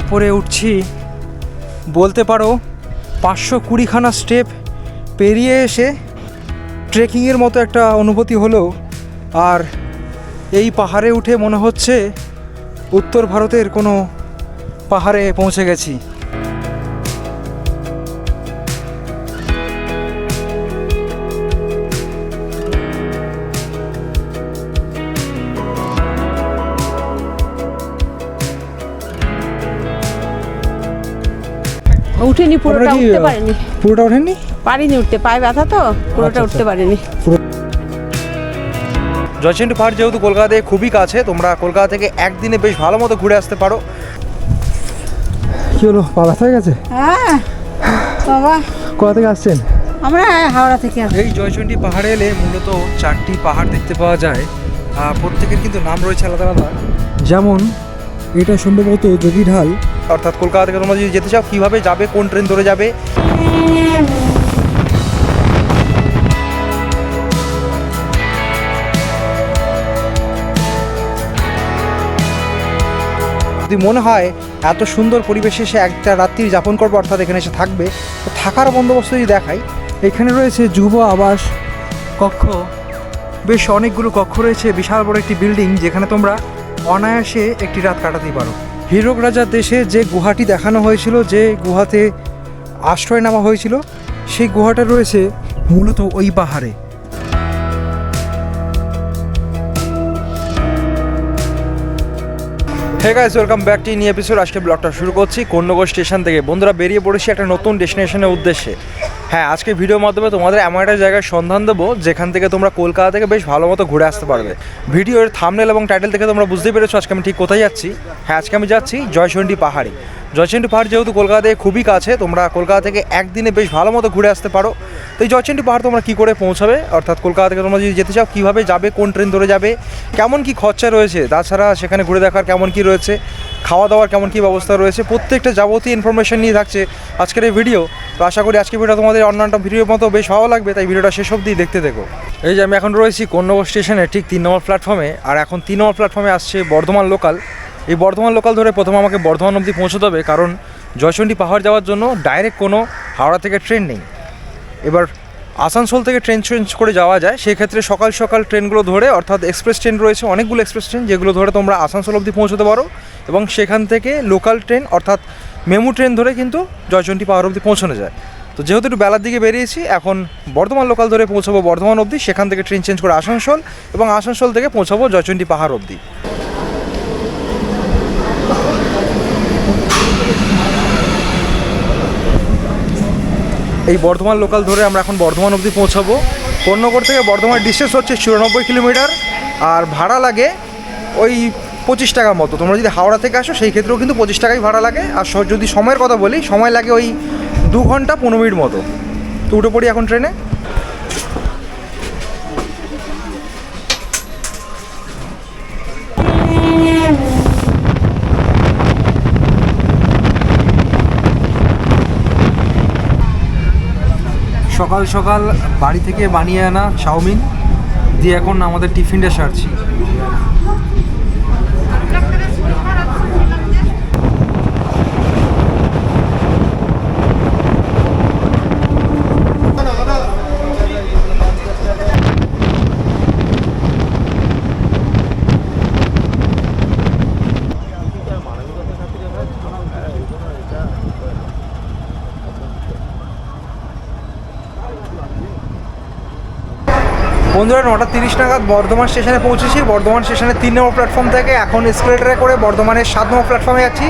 উপরে উঠছি, বলতে পারো 520খানা স্টেপ পেরিয়ে এসে ট্রেকিংয়ের মতো একটা অনুভূতি হলো। আর এই পাহাড়ে উঠে মনে হচ্ছে উত্তর ভারতের কোনো পাহাড়ে পৌঁছে গেছি। উঠেনি, পুরোটা উঠতে পারিনি। পুরোটা ওঠেননি? পারিনি উঠতে, পায়ে ব্যথা তো, পুরোটা উঠতে পারিনি। জয়চন্ডী পাহাড় যেহেতু কলকাতা থেকে খুবই কাছে, তোমরা কলকাতা থেকে একদিনে বেশ ভালো মতো ঘুরে আসতে পারো। কি হলো, পা ব্যথা হয়ে গেছে? হ্যাঁ বাবা। কোথা থেকে আসছেন? আমরা হাওড়া থেকে আসছি। এই জয়চন্ডী পাহাড়ে এলে মূলত 4টি পাহাড় দেখতে পাওয়া যায়। প্রত্যেকের কিন্তু নাম রয়েছে আলাদা আলাদা। যেমন এটা সম্ভবত যোগীঢাল, অর্থাৎ কলকাতা থেকে তোমরা যদি যেতে চাও কীভাবে যাবে, কোন ট্রেন ধরে যাবে। যদি মনে হয় এত সুন্দর পরিবেশে এসে একটা রাত্রি যাপন করবো, অর্থাৎ এখানে এসে থাকবে, তো থাকার বন্দোবস্ত যদি দেখাই, এখানে রয়েছে যুব আবাস কক্ষ। বেশ অনেকগুলো কক্ষ রয়েছে, বিশাল বড় একটি বিল্ডিং, যেখানে তোমরা অনায়াসে একটি রাত কাটাতেই পারো। হীরক রাজার দেশে যে গুহাটি দেখানো হয়েছিল, যে গুহাতে আশ্রয় নেওয়া হয়েছিল, সেই গুহাটা রয়েছে মূলত ওই পাহাড়ে। Hey guys, welcome back to new episode. আজকে ব্লগটা শুরু করছি কোন্নগর স্টেশন থেকে। বন্ধুরা, বেরিয়ে পড়েছি একটা নতুন ডেস্টিনেশনের উদ্দেশ্যে। হ্যাঁ, আজকে ভিডিওর মাধ্যমে তোমাদের এমন একটা জায়গার সন্ধান দেবো যেখান থেকে তোমরা কলকাতা থেকে বেশ ভালো মতো ঘুরে আসতে পারবে। ভিডিওর থাম্বনেল এবং টাইটেল থেকে তোমরা বুঝতেই পেরেছো আজকে আমি ঠিক কোথায় যাচ্ছি। হ্যাঁ, আজকে আমি যাচ্ছি জয়চন্ডী পাহাড়ে। জয়চন্ডী পাহাড় যেহেতু কলকাতা থেকে খুবই কাছে, তোমরা কলকাতা থেকে একদিনে বেশ ভালো মতো ঘুরে আসতে পারো। তো এই জয়চন্ডী পাহাড় তোমরা কী করে পৌঁছাবে, অর্থাৎ কলকাতা থেকে তোমরা যদি যেতে চাও কীভাবে যাবে, কোন ট্রেন ধরে যাবে, কেমন কী খরচা রয়েছে, তাছাড়া সেখানে ঘুরে দেখার কেমন কী রয়েছে, খাওয়া দাওয়ার কেমন কী ব্যবস্থা রয়েছে, প্রত্যেকটা যাবতীয় ইনফরমেশন নিয়ে থাকছে আজকের এই ভিডিও। তো আশা করি আজকের ভিডিও তোমাদের অন্যান্য ভিডিওর মতো বেশ ভালো লাগবে, তাই ভিডিওটা শেষ অবধি দেখতে দেখো। এই যে আমি এখন রয়েছি কোন্নগর স্টেশনে ঠিক 3 নম্বর প্ল্যাটফর্মে, আর এখন 3 নম্বর প্ল্যাটফর্মে আসছে বর্ধমান লোকাল। এই বর্ধমান লোকাল ধরে প্রথমে আমাকে বর্ধমান অবধি পৌঁছতে হবে, কারণ জয়চন্ডী পাহাড় যাওয়ার জন্য ডাইরেক্ট কোনো হাওড়া থেকে ট্রেন নেই। এবার আসানসোল থেকে ট্রেন চেঞ্জ করে যাওয়া যায়, সেক্ষেত্রে সকাল সকাল ট্রেনগুলো ধরে, অর্থাৎ এক্সপ্রেস ট্রেন রয়েছে অনেকগুলো এক্সপ্রেস ট্রেন, যেগুলো ধরে তোমরা আসানসোল অবধি পৌঁছতে পারো, এবং সেখান থেকে লোকাল ট্রেন অর্থাৎ মেমু ট্রেন ধরে কিন্তু জয়চন্ডী পাহাড় অবধি পৌঁছানো যায়। তো যেহেতু একটু বেলার দিকে বেরিয়েছি, এখন বর্ধমান লোকাল ধরে পৌঁছাবো বর্ধমান অবধি, সেখান থেকে ট্রেন চেঞ্জ করে আসানসোল, এবং আসানসোল থেকে পৌঁছাবো জয়চন্ডী পাহাড় অবধি। এই বর্ধমান লোকাল ধরে আমরা এখন বর্ধমান অবধি পৌঁছাবো। কোন্নগর থেকে বর্ধমান ডিস্টেন্স হচ্ছে 94 কিলোমিটার, আর ভাড়া লাগে ওই 25 টাকা মতো। তোমরা যদি হাওড়া থেকে আসো সেই ক্ষেত্রেও কিন্তু 25 টাকাই ভাড়া লাগে। আর যদি সময়ের কথা বলি, সময় লাগে ওই 2 ঘন্টা 15 মিনিট মতো। তো উঠে পড়ি এখন ট্রেনে। সকাল সকাল বাড়ি থেকে বানিয়ে আনা চাউমিন দিয়ে এখন আমাদের টিফিনটা সারছি। বন্ধুরা, 9:30 নাগাদ বর্ধমান স্টেশনে পৌঁছেছি। বর্ধমান স্টেশনের 3 নম্বর প্ল্যাটফর্ম থেকে এখন এসকেলেটারে করে বর্ধমানের 7 নম্বর প্ল্যাটফর্মে যাচ্ছি।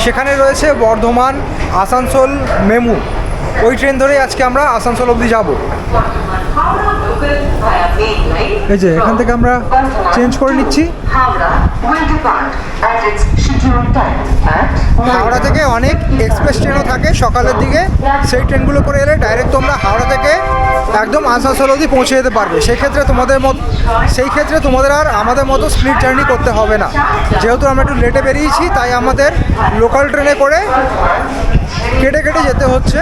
সেখানে রয়েছে বর্ধমান আসানসোল মেমু, ওই ট্রেন ধরেই আজকে আমরা আসানসোল অবধি যাব। এই যে এখান থেকে আমরা চেঞ্জ করে নিচ্ছি। হাওড়া থেকে অনেক এক্সপ্রেস ট্রেনও থাকে সকালের দিকে, সেই ট্রেনগুলো করে এলে ডাইরেক্ট তোমরা হাওড়া থেকে একদম আসানসোল অবধি পৌঁছে যেতে পারবে। সেই ক্ষেত্রে তোমাদের আর আমাদের মতো স্প্লিট জার্নি করতে হবে না। যেহেতু আমরা একটু লেটে বেরিয়েছি, তাই আমাদের লোকাল ট্রেনে করে কেটে কেটে যেতে হচ্ছে।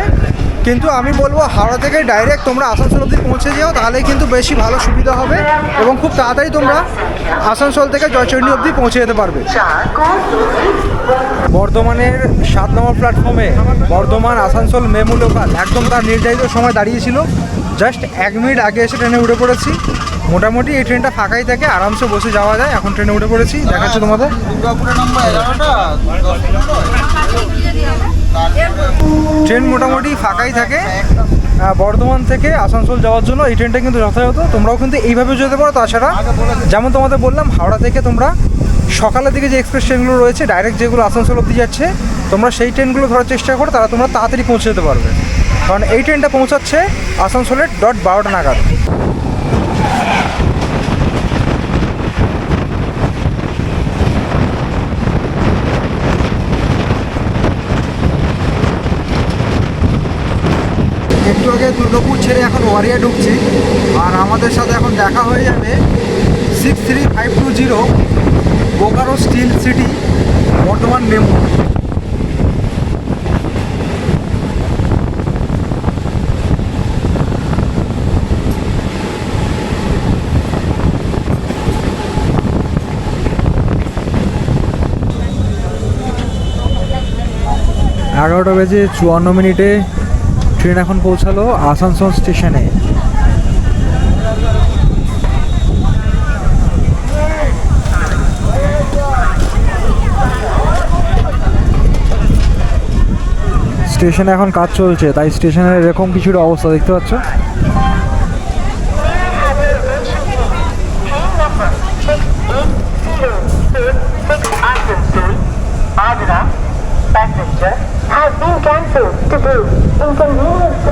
কিন্তু আমি বলবো হাওড়া থেকে ডাইরেক্ট তোমরা আসানসোল অবধি পৌঁছে যাও, তাহলে কিন্তু বেশি ভালো সুবিধা হবে এবং খুব তাড়াতাড়ি তোমরা আসানসোল থেকে জয়চণ্ডী অবধি পৌঁছে যেতে পারবে। বর্ধমানের 7 নম্বর প্ল্যাটফর্মে বর্ধমান আসানসোল মেমু লোকাল একদম তার নির্ধারিত সময় দাঁড়িয়েছিল। জাস্ট 1 মিনিট আগে এসে ট্রেনে উঠে পড়েছি। মোটামুটি এই ট্রেনটা ফাঁকাই থাকে, আরামসে বসে যাওয়া যায়। এখন ট্রেনে উঠে পড়েছি, দেখাচ্ছি তোমাদের। ট্রেন মোটামুটি ফাঁকাই থাকে বর্ধমান থেকে আসানসোল যাওয়ার জন্য। এই ট্রেনটা কিন্তু যথাযথ, তোমরাও কিন্তু এইভাবে যেতে পারো। তাছাড়া যেমন তোমাদের বললাম, হাওড়া থেকে তোমরা সকালের দিকে যে এক্সপ্রেস ট্রেনগুলো রয়েছে ডাইরেক্ট যেগুলো আসানসোল অবধি যাচ্ছে, তোমরা সেই ট্রেনগুলো ধরার চেষ্টা করো, তারা তোমরা তাড়াতাড়ি পৌঁছে যেতে পারবে। কারণ এই ট্রেনটা পৌঁছাচ্ছে আসানসোলের 12টা নাগাদ। একটু আগে দুর্গাপুর ছেড়ে এখন ওয়ারিয়া ঢুকছি, আর আমাদের সাথে এখন দেখা হয়ে যাবে 63520 বোকারো স্টিল সিটি বর্ধমান মেমু। এগারোটা বেজে 54 মিনিটে ট্রেন এখন পৌঁছালো আসানসোল স্টেশনে। স্টেশনে এখন কাজ চলছে, তাই স্টেশনের এরকম কিছুটা অবস্থা দেখতে পাচ্ছ। Passenger has been cancelled today. Inconvenience.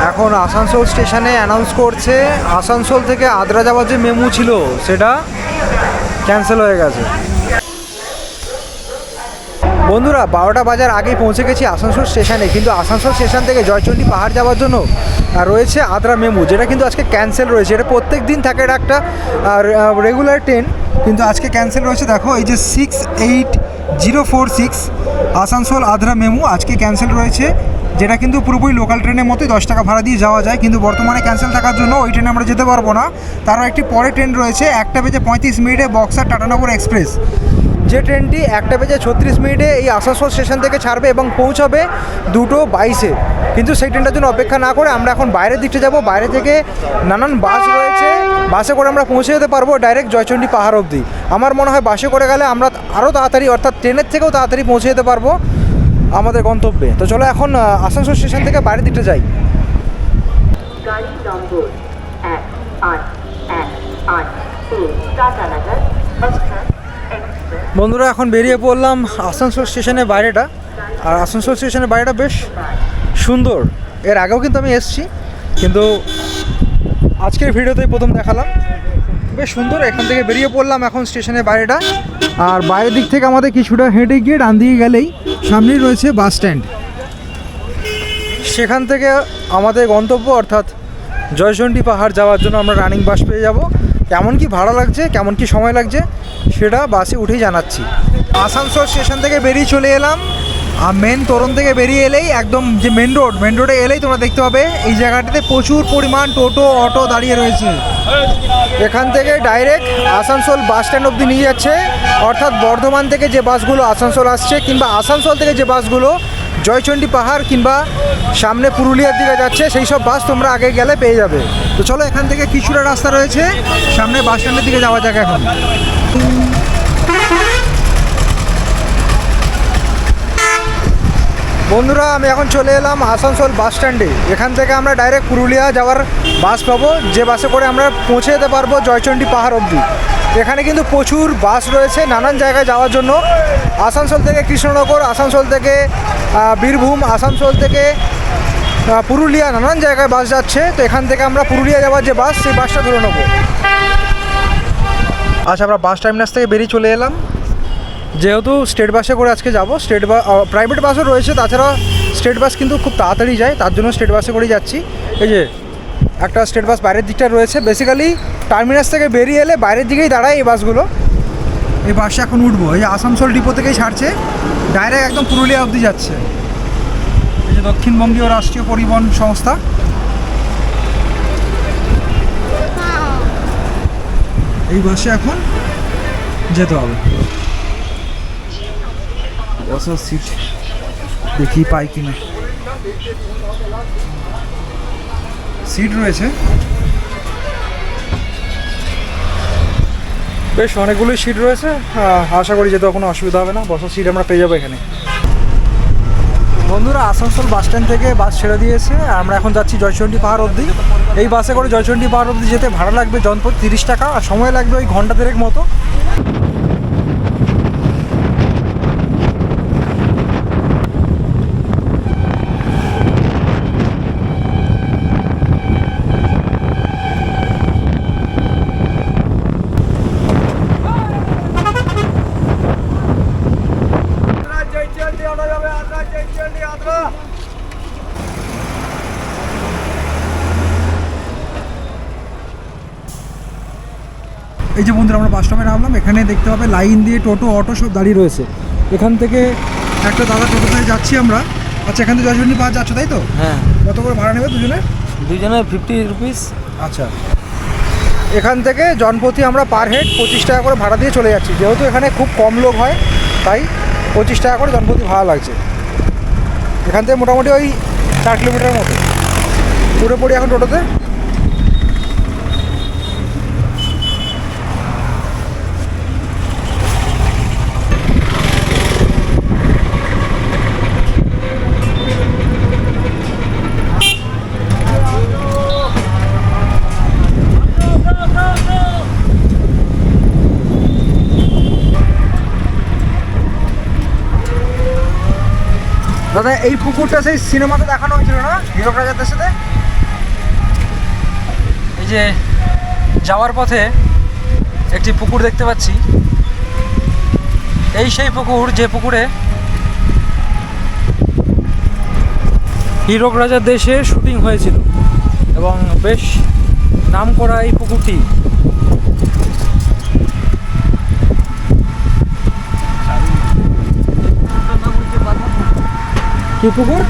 এখন আসানসোল স্টেশনে অ্যানাউন্স করছে আসানসোল থেকে আদ্রা যাওয়ার যে মেমু ছিল সেটা ক্যান্সেল হয়ে গেছে। বন্ধুরা 12টা বাজার আগেই পৌঁছে গেছি আসানসোল স্টেশনে, কিন্তু আসানসোল স্টেশন থেকে জয়চণ্ডী পাহাড় যাওয়ার জন্য রয়েছে আদ্রা মেমু, যেটা কিন্তু আজকে ক্যান্সেল রয়েছে। এটা প্রত্যেক দিন থাকে, এটা একটা রেগুলার ট্রেন, কিন্তু আজকে ক্যান্সেল রয়েছে। দেখো এই যে 68046 আসানসোল আদ্রা মেমু আজকে ক্যান্সেল রয়েছে, যেটা কিন্তু পুরোপুরি লোকাল ট্রেনের মতোই 10 টাকা ভাড়া দিয়ে যাওয়া যায়। কিন্তু বর্তমানে ক্যান্সেল থাকার জন্য ওই ট্রেনে আমরা যেতে পারবো না। তারও একটি পরে ট্রেন রয়েছে 1টা বেজে 35 মিনিটে বক্সার টাটানগর এক্সপ্রেস, যে ট্রেনটি 1টা বেজে 36 মিনিটে এই আসানসোল স্টেশন থেকে ছাড়বে এবং পৌঁছাবে 2:22-এ। কিন্তু সেই ট্রেনটার জন্য অপেক্ষা না করে আমরা এখন বাইরের দিকটা যাব। বাইরে থেকে নানান বাস রয়েছে, বাসে করে আমরা পৌঁছে যেতে পারবো ডাইরেক্ট জয়চণ্ডী পাহাড় অবধি। আমার মনে হয় বাসে করে গেলে আমরা আরও তাড়াতাড়ি, অর্থাৎ ট্রেনের থেকেও তাড়াতাড়ি পৌঁছে যেতে পারবো আমাদের গন্তব্যে। তো চলো এখন আসানসোল স্টেশন থেকে বাইরের দিকটা যাই। গাড়ি নম্বর 1813 টাটানগর এক্সপ্রেস। বন্ধুরা এখন বেরিয়ে পড়লাম আসানসোল স্টেশনের বাইরেটা, আর আসানসোল স্টেশনের বাইরেটা বেশ সুন্দর। এর আগেও কিন্তু আমি এসেছি, কিন্তু আজকের ভিডিওতেই প্রথম দেখালাম। বেশ সুন্দর। এখান থেকে বেরিয়ে পড়লাম এখন স্টেশনের বাইরেটা, আর বাইরের দিক থেকে আমাদের কিছুটা হেঁটে গিয়ে ডান দিকে গেলেই সামনেই রয়েছে বাস স্ট্যান্ড। সেখান থেকে আমাদের গন্তব্য অর্থাৎ জয়চণ্ডী পাহাড় যাওয়ার জন্য আমরা রানিং বাস পেয়ে যাব। কেমন কি ভাড়া লাগছে, কেমন কি সময় লাগছে সেটা বাসে উঠেই জানাচ্ছি। আসানসোল স্টেশন থেকে বেরিয়ে চলে এলাম, আর মেন তোরণ থেকে বেরিয়ে এলেই একদম যে মেন রোডে এলেই তোমরা দেখতে পাবে এই জায়গাটাতে প্রচুর পরিমাণ টোটো অটো দাঁড়িয়ে রয়েছে। এখান থেকে ডাইরেক্ট আসানসোল বাস স্ট্যান্ড অবধি নিয়ে যাচ্ছে, অর্থাৎ বর্ধমান থেকে যে বাসগুলো আসানসোল আসছে কিংবা আসানসোল থেকে যে বাসগুলো জয়চণ্ডী পাহাড় কিংবা সামনে পুরুলিয়ার দিকে যাচ্ছে, সেই সব বাস তোমরা আগে গেলে পেয়ে যাবে। তো চলো এখান থেকে কিছুটা রাস্তা রয়েছে, সামনে বাস স্ট্যান্ডের দিকে যাওয়া যাক এখন। বন্ধুরা আমি এখন চলে এলাম আসানসোল বাস স্ট্যান্ডে। এখান থেকে আমরা ডাইরেক্ট পুরুলিয়া যাওয়ার বাস পাবো, যে বাসে করে আমরা পৌঁছে যেতে পারবো জয়চণ্ডী পাহাড় অবধি। এখানে কিন্তু প্রচুর বাস রয়েছে নানান জায়গায় যাওয়ার জন্য। আসানসোল থেকে কৃষ্ণনগর, আসানসোল থেকে বীরভূম, আসানসোল থেকে পুরুলিয়া, নানান জায়গায় বাস যাচ্ছে। তো এখান থেকে আমরা পুরুলিয়া যাওয়ার যে বাস, সেই বাসটা ধরে নেবো। আচ্ছা, আমরা বাস টার্মিনাস থেকে বেরিয়ে চলে এলাম। যেহেতু স্টেট বাসে করে আজকে যাব, স্টেট বাস, প্রাইভেট বাসও রয়েছে, তাছাড়া স্টেট বাস কিন্তু খুব তাড়াতাড়ি যায়, তার জন্য স্টেট বাসে করেই যাচ্ছি। এই যে একটা স্টেট বাস বাইরের দিকটা রয়েছে, বেসিক্যালি টার্মিনাস থেকে বেরিয়ে এলে বাইরের দিকেই দাঁড়ায় এই বাসগুলো। এই বাসে এখন উঠবো, এই যে আসানসোল ডিপো থেকেই ছাড়ছে, ডাইরেক্ট একদম পুরুলিয়া অবধি যাচ্ছে। যে দক্ষিণবঙ্গীয় রাষ্ট্রীয় পরিবহন সংস্থা। এই বাসে এখন যেতে হবে। বসার সিট দেখি পাই কিনা, সিট রয়েছে বেশ অনেকগুলোই সিট রয়েছে। আশা করি যেতে কোনো অসুবিধা হবে না, বসার সিট আমরা পেয়ে যাবো এখানে। বন্ধুরা, আসানসোল বাস স্ট্যান্ড থেকে বাস ছেড়ে দিয়েছে, আমরা এখন যাচ্ছি জয়চণ্ডী পাহাড় অবধি। এই বাসে করে জয়চণ্ডী পাহাড় অবধি যেতে ভাড়া লাগবে জনপ্রতি 30 টাকা, আর সময় লাগবে ওই ঘন্টা দেড়েক মতো। এই যে বন্ধুরা, আমরা বাস স্টপে নামলাম। এখানে দেখতে পাবে লাইন দিয়ে টোটো অটো সব দাঁড়িয়ে রয়েছে। এখান থেকে একটা দাদা টোটোতে যাচ্ছি আমরা। আচ্ছা, এখান থেকে জয়চণ্ডী পাহাড় যাচ্ছ তাই তো? হ্যাঁ, কত করে ভাড়া নেবে দুজনে? 50 রুপিস। আচ্ছা, এখান থেকে জনপ্রতি আমরা পার হেড 25 টাকা করে ভাড়া দিয়ে চলে যাচ্ছি। যেহেতু এখানে খুব কম লোক হয় তাই 25 টাকা করে জনপ্রতি ভাড়া লাগছে। এখান থেকে মোটামুটি ওই 4 কিলোমিটার মতো। পুরোপুরি এখন টোটোতে। দাদা, এই পুকুরটা সেই সিনেমাতে দেখানো হয়েছিল না, হীরক রাজাদের সাথে? এই যে যাওয়ার পথে একটি পুকুর দেখতে পাচ্ছি, এই সেই পুকুর যে পুকুরে হীরক রাজার দেশে শুটিং হয়েছিল এবং বেশ নাম করা এই পুকুরটি। কি পুকুর?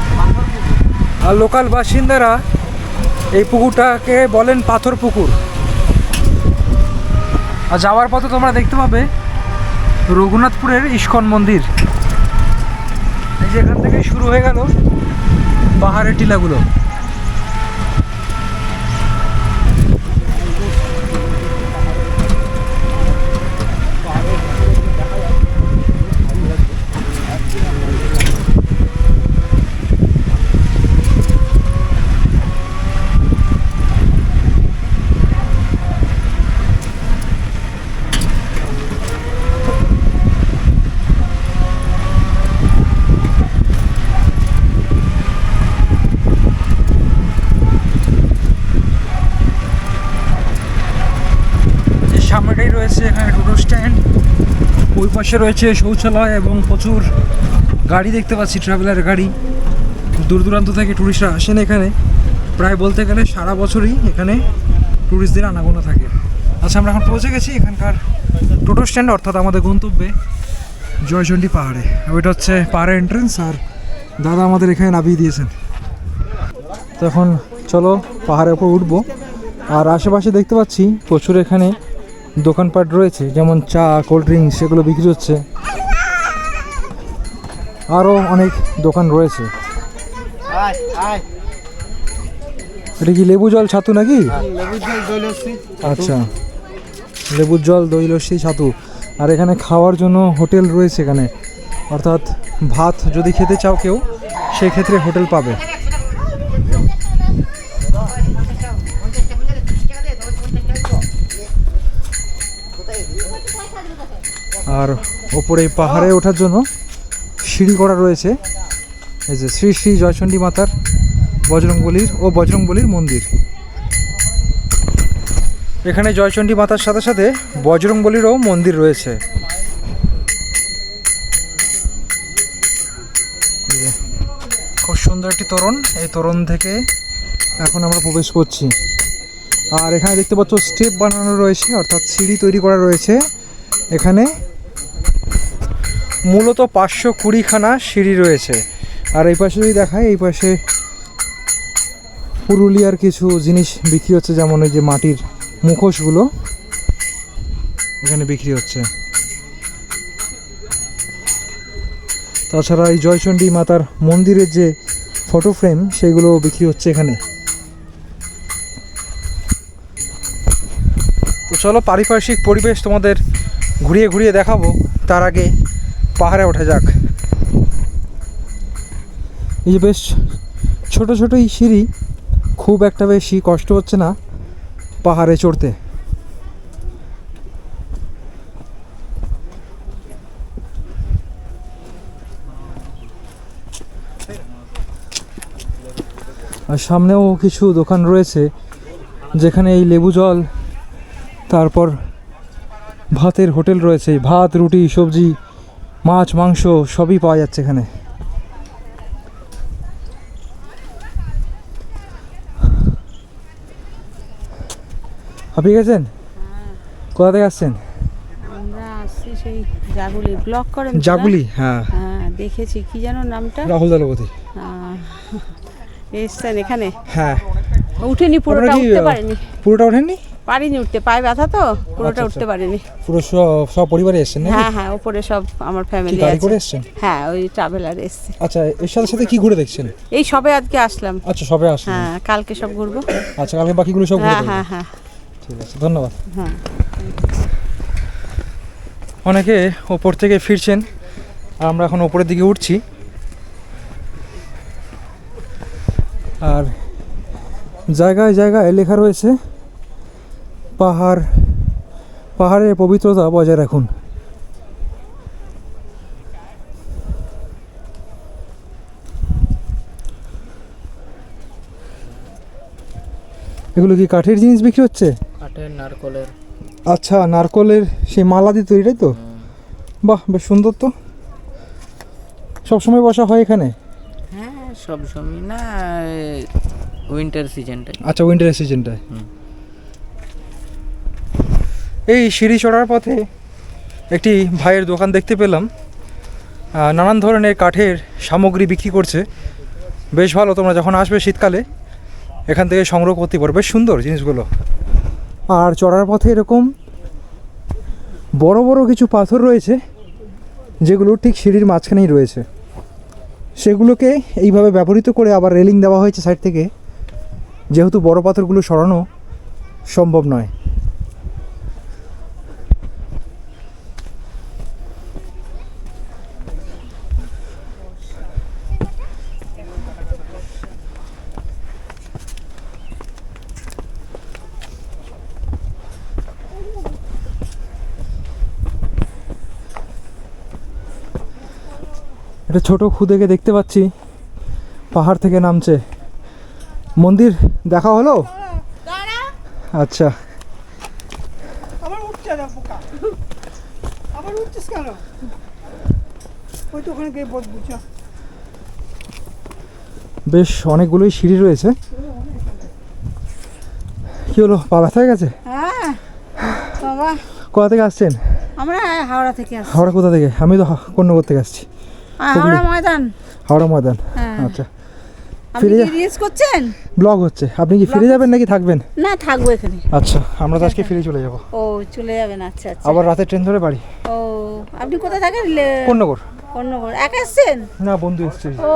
আর লোকাল বাসিন্দারা এই পুকুরটাকে বলেন পাথর পুকুর। আর যাওয়ার পথে তোমরা দেখতে পাবে রঘুনাথপুরের ইস্কন মন্দির। এই যে এখান থেকে শুরু হয়ে গেল পাহাড়ের টিলাগুলো। সামনেটাই রয়েছে এখানে টোটো স্ট্যান্ড, ওই পাশে রয়েছে শৌচালয় এবং প্রচুর গাড়ি দেখতে পাচ্ছি, ট্রাভেলার গাড়ি। দূর দূরান্ত থেকে ট্যুরিস্টরা আসেন এখানে। প্রায় বলতে গেলে সারা বছরই এখানে ট্যুরিস্টদের আনাগোনা থাকে। আচ্ছা, আমরা এখন পৌঁছে গেছি এখানকার টোটো স্ট্যান্ড, অর্থাৎ আমাদের গন্তব্যে জয়চণ্ডী পাহাড়ে। ওইটা হচ্ছে পাহাড়ের এন্ট্রেন্স, আর দাদা আমাদের এখানে নামিয়ে দিয়েছেন। তো এখন চলো পাহাড়ের ওপর উঠবো। আর আশেপাশে দেখতে পাচ্ছি প্রচুর এখানে দোকানপাট রয়েছে, যেমন চা, কোল্ড ড্রিঙ্কস, সেগুলো বিক্রি হচ্ছে। আরও অনেক দোকান রয়েছে। এটা কি লেবু জল ছাতু নাকি? আচ্ছা, লেবুর জল, দই লস্যি, ছাতু। আর এখানে খাওয়ার জন্য হোটেল রয়েছে এখানে, অর্থাৎ ভাত যদি খেতে চাও কেউ, সেক্ষেত্রে হোটেল পাবে। আর ওপরে পাহাড়ে ওঠার জন্য সিঁড়ি করা রয়েছে। এই যে শ্রী শ্রী জয়চণ্ডী মাতার বজরংবলীর মন্দির। এখানে জয়চণ্ডী মাতার সাথে সাথে বজরংবলীরও মন্দির রয়েছে। খুব সুন্দর একটি তোরণ, এই তোরণ থেকে এখন আমরা প্রবেশ করছি। আর এখানে দেখতে পাচ্ছ স্টেপ বানানো রয়েছে, অর্থাৎ সিঁড়ি তৈরি করা রয়েছে। এখানে মূলত 520খানা সিঁড়ি রয়েছে, আর এই পাশে যদি দেখায়, এই পাশে পুরুলিয়ার কিছু জিনিস বিক্রি হচ্ছে, যেমন ওই যে মাটির মুখোশগুলো এখানে বিক্রি হচ্ছে। তাছাড়া এই জয়চণ্ডী মাতার মন্দিরের যে ফটো ফ্রেম সেগুলো বিক্রি হচ্ছে এখানে। তো চলো পারিপার্শ্বিক পরিবেশ তোমাদের ঘুরিয়ে ঘুরিয়ে দেখাবো, তার আগে পাহাড়ে ওঠা যাক। এই যে বেশ ছোট ছোট এই সিঁড়ি, খুব একটা বেশি কষ্ট হচ্ছে না পাহাড়ে চড়তে। আর সামনেও কিছু দোকান রয়েছে যেখানে এই লেবু জল, তারপর ভাতের হোটেল রয়েছে, ভাত রুটি সবজি মাছ মাংস সবই পাওয়া যাচ্ছে এখানে। আপনি গেছেন? কোথা থেকে আসছেন? আমরা আসছি সেই জাগুলি ব্লক করেন তো না? জাগুলি, হ্যাঁ। হ্যাঁ দেখেছি, কি যেন নামটা? রাহুল দলপতি। এসছেন এখানে? হ্যাঁ। উঠেনি, পুরোটা উঠতে পারিনি। পুরোটা ওঠেননি? পারিনি উঠতে, পায়ে ব্যথা তো, পুরোটা আচ্ছা, উঠতে পারিনি। পুরো সব পরিবারে এসেছেন নাকি? হ্যাঁ হ্যাঁ, উপরে সব আমার কি ফ্যামিলি গাড়ি আছে। করে এসেছেন? হ্যাঁ, ওই ট্রাভেলার এসছে। আচ্ছা, এর সাথে সাথে কি ঘুরে দেখছেন? এই সবে আজকে আসলাম। আচ্ছা, সবে আসলেন। হ্যাঁ, কালকে সব ঘুরবো। আচ্ছা, কালকে বাকিগুলো সব ঘুরে হ্যাঁ দেখবেন। হ্যাঁ হ্যাঁ ঠিক আছে, ধন্যবাদ। হ্যাঁ। অনেকে ওপর থেকে ফিরছেন, আর আমরা এখন ওপরের দিকে উঠছি। আর জায়গায় জায়গায় লেখা রয়েছে পাহাড়ের পবিত্রতা বজায় রাখুন। এগুলো কি কাঠের জিনিস বিক্রি হচ্ছে? কাঠের, নারকলের। আচ্ছা, নারকলের সেই মালা দিয়ে তৈরি, তাই তো? বাহ, বেশ সুন্দর তো। সবসময় বসা হয় এখানে? হ্যাঁ, সব সময় না, উইন্টার সিজনটাই। আচ্ছা, উইন্টার সিজনটায়। এই সিঁড়ি চড়ার পথে একটি ভাইয়ের দোকান দেখতে পেলাম, নানান ধরনের কাঠের সামগ্রী বিক্রি করছে। বেশ ভালো, তোমরা যখন আসবে শীতকালে এখান থেকে সংগ্রহ করতে পারো, বেশ সুন্দর জিনিসগুলো। আর চড়ার পথে এরকম বড় বড় কিছু পাথর রয়েছে যেগুলো ঠিক সিঁড়ির মাঝখানেই রয়েছে, সেগুলোকে এইভাবে ব্যবহৃত করে আবার রেলিং দেওয়া হয়েছে সাইড থেকে, যেহেতু বড় পাথরগুলো সরানো সম্ভব নয়। একটা ছোট খুদেকে দেখতে পাচ্ছি পাহাড় থেকে নামছে। মন্দির দেখা হলো? আচ্ছা, আবার উঠছে না পোকা, আবার উঠছিস কেন? ওই তো ওখানে গিয়ে বসবো। বেশ অনেকগুলোই সিঁড়ি রয়েছে। কি হলো, পা ব্যথা হয়ে গেছে? হ্যাঁ বাবা, কোথা থেকে আসছেন? আমরা হাওড়া থেকে আসছি। হাওড়া কোথা থেকে? আমি তো কন্যগর থেকে আসছি। হাওড়া ময়দান। হাওড়া ময়দান। হ্যাঁ। আচ্ছা, আপনি ফিরে কি রিলস করছেন? ব্লগ হচ্ছে। আপনি কি ফিরে যাবেন নাকি থাকবেন? না, থাকবো এখানে। আচ্ছা, আমরা তো আজকে ফিরে চলে যাব। ও, চলে যাবেন? আচ্ছা আচ্ছা। আবার রাতে ট্রেন ধরে বাড়ি। ও, আপনি কোথায় থাকেন? কন্যগর। কন্যগর। একা এসছেন? না, বন্ধু এসছে। ও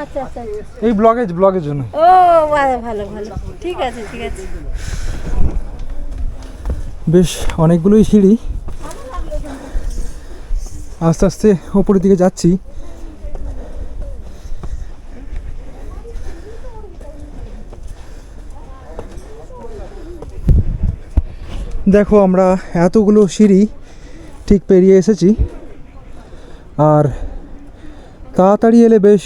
আচ্ছা আচ্ছা। এই ব্লগের জন্য। ও ভালো ভালো ভালো, ঠিক আছে ঠিক আছে। বেশ অনেকগুলোই সিঁড়ি, আস্তে আস্তে ওপরের দিকে যাচ্ছি। দেখো, আমরা এতগুলো সিঁড়ি ঠিক পেরিয়ে এসেছি, আর তাড়াতাড়ি এলে বেশ